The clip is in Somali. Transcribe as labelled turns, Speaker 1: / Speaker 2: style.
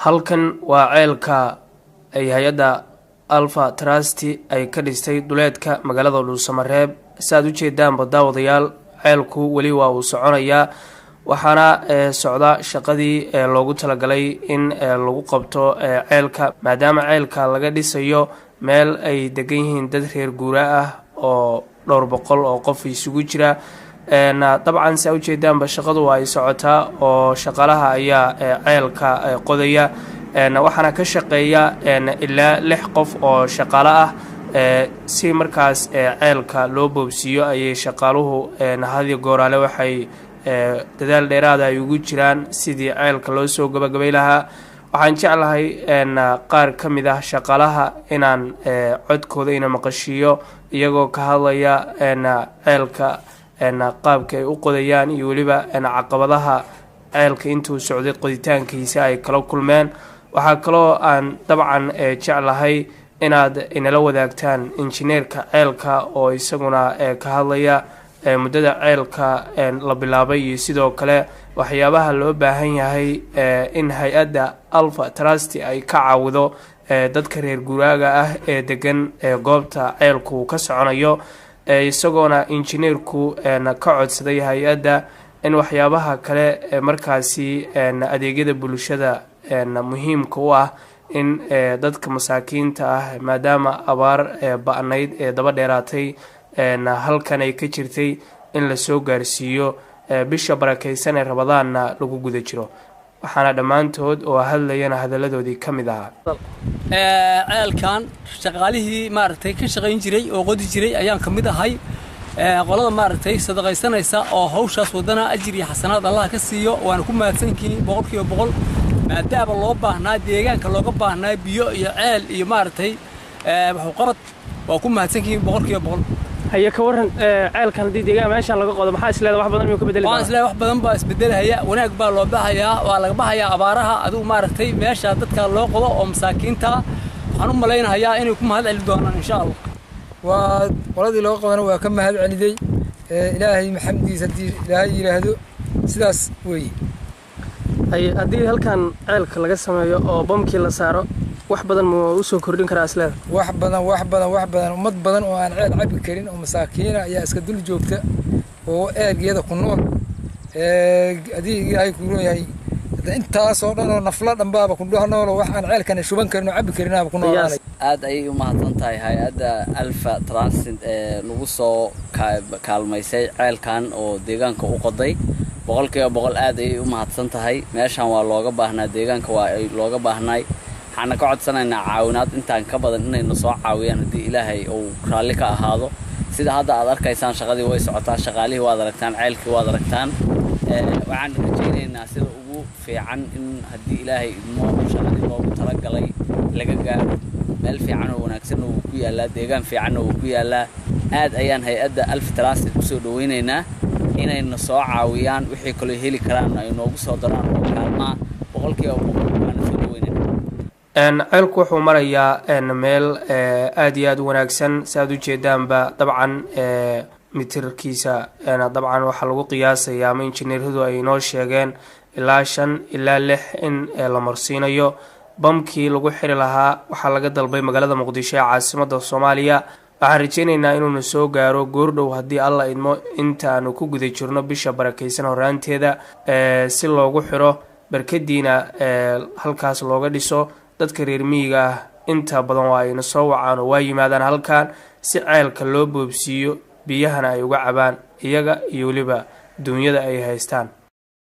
Speaker 1: halkan waa ceelka ay hay'adda Alpha Trust ay ka dhistay duleedka magaalada Dhuusamareeb. saad u jeedaan badawadayaal ceelku wali waa uu soconayaa waxaana socda shaqadii loogu talagalay in lagu qabto ceelka maadaama ceelka laga dhisayo meel ay degan yihiin dad reer guura ah oo dhowr boqol oo qof isugu jira. dabcan saa u jeedaanba shaqadu ay socotaa oo shaqalaha ayaa ceelka qodaya waxaana ka shaqeeya ilaa 6 qof oo shaqaale ah si markaas ceelka loo boobsiyo ayay shaqaaluhu hadi gooraale waxay dadaal dheeraad ay ugu jiraan sidii ceelka loo soo gabagabay lahaa. waxaan jeclahay qaar ka mid ah shaqaalaha inaan codkooda ina maqashiyo iyagoo ka hadlaya ceelka qaabka ay u qodayaan iyo waliba caqabadaha ceelka intuu socday qoditaankiisa ay kala kulmeen. waxaa kaloo aan dabcan jeclahay inaad inala wadaagtaan injineerka ceelka oo isaguna ka hadlaya muddada ceelka la bilaabay iyo sidoo kale waxyaabaha loo baahan yahay in hay'adda Alpha Trust ay ka caawido dadka reer guuraaga ah ee degan goobta ceelku ka soconayo. isagoona injineerku ka codsaday hay'adda in waxyaabaha kale markaasi adeegyada bulshada muhiimka u ah in dadka masaakiinta ah maadaama abaar ba'nayd ee daba dheeraatay halkan ay ka jirtay in la soo gaarsiiyo bisha barakeysan ee Ramadaanna lagu guda jiro. waxaana dhamaantood oo hadlayana hadaladoodii kamid ahaa
Speaker 2: ceelkan shaqaalihii maartay ka shaqeyn jiray oo qodi jiray ayaan kamid ahay qolada maartay sadaqaysanaysa oo hawshaas wadana ajir iyo xasanaad Allah ka siiyo waan ku mahadsankiin 100% maadaama loo baahnaa deegaanka looga baahnaa biyo iyo ceel iyo maartay wuxuu qarad waa ku mahadsankiin 100%.
Speaker 1: هي كورن عيل كان دي ديجا ماشان laga qodo maxaa isleedahay wax badan ka bedeli
Speaker 2: wax badan baa isbedelaya wanaag baa loo baahayaa waa laga baahayaa abaaraha aduu maartay meesha dadka loo qodo oo masaakiinta waxaan u maleynayaa inay ku mahad celin doonaan insha Allah.
Speaker 3: waa qoladii loo qodana waa ka mahad celiday ilaahay maxamdiisa ilaahay yiraahdo sidaas weey
Speaker 1: hadii halkan ceelka laga sameeyo oo bomkii la saaro wax badan ma u soo kordhin karaa isleedahay
Speaker 3: wax badan umad badan oo aan ceel cabi karin oo masaakiina ayaa iska dul joogta oo eegiyada ku nool adeegay ku leeyahay intaas oo dhan oo nafla dhanbaaba ku nool wax aan ceelkan shuban karin oo cabi karin ku nool
Speaker 4: aad ay u mahadsan tahay hay'adda Alpha Trust lagu soo kaalmaysay ceelkan oo deegaanka u qoday 100% aad ay u mahadsan tahay. meeshan waa looga baahnaa deegaanka waa ay looga baahnay waxaan ka codsanaynaa caawinaad intaan ka badan inay noo soo caawiyaan hadii Ilaahay uu raali ka ahaado. sida hadda aad arkaysaan shaqadii way socotaa shaqaalihii waad aragtaan ceelkii waad aragtaan waxaan rajaynaynaa sida ugu fiican in hadii Ilaahay inoo shaqadii loogu talagalay laga gaaro meel fiican oo wanaagsan oo ku yaala deegaan fiican oo ku yaala. aad ayaan hay'adda Alpha Trust u soo dhaweynaynaa inay noo soo caawiyaan wixii kale heli karaan ay noogu soo daraan oo kaalma 100%
Speaker 1: ceelku wuxuu marayaa meel aad iyo aad wanaagsan saad u jeedaanba dabcan mitirkiisa dabcan waxa lagu qiyaasayaa ama injineeradu ay noo sheegeen ilaa 5 ilaa 6 in la marsiinayo. bamkii lagu xiri lahaa waxa laga dalbay magaalada Muqdisho ee caasimadda Soomaaliya. waxaan rajaynaynaa inuu soo gaaro goordhow hadii Allah idmo intaanu ku guda jirno bisha barakeysan horaanteeda si loogu xiro barkadiina halkaas looga dhiso. dadka reer miyiga inta badan waa ay soo wacaan oo way yimaadaan halkaan si ceelka loo boobsiyo biyahana ay uga cabaan iyaga iyo waliba dunyada ay haystaan.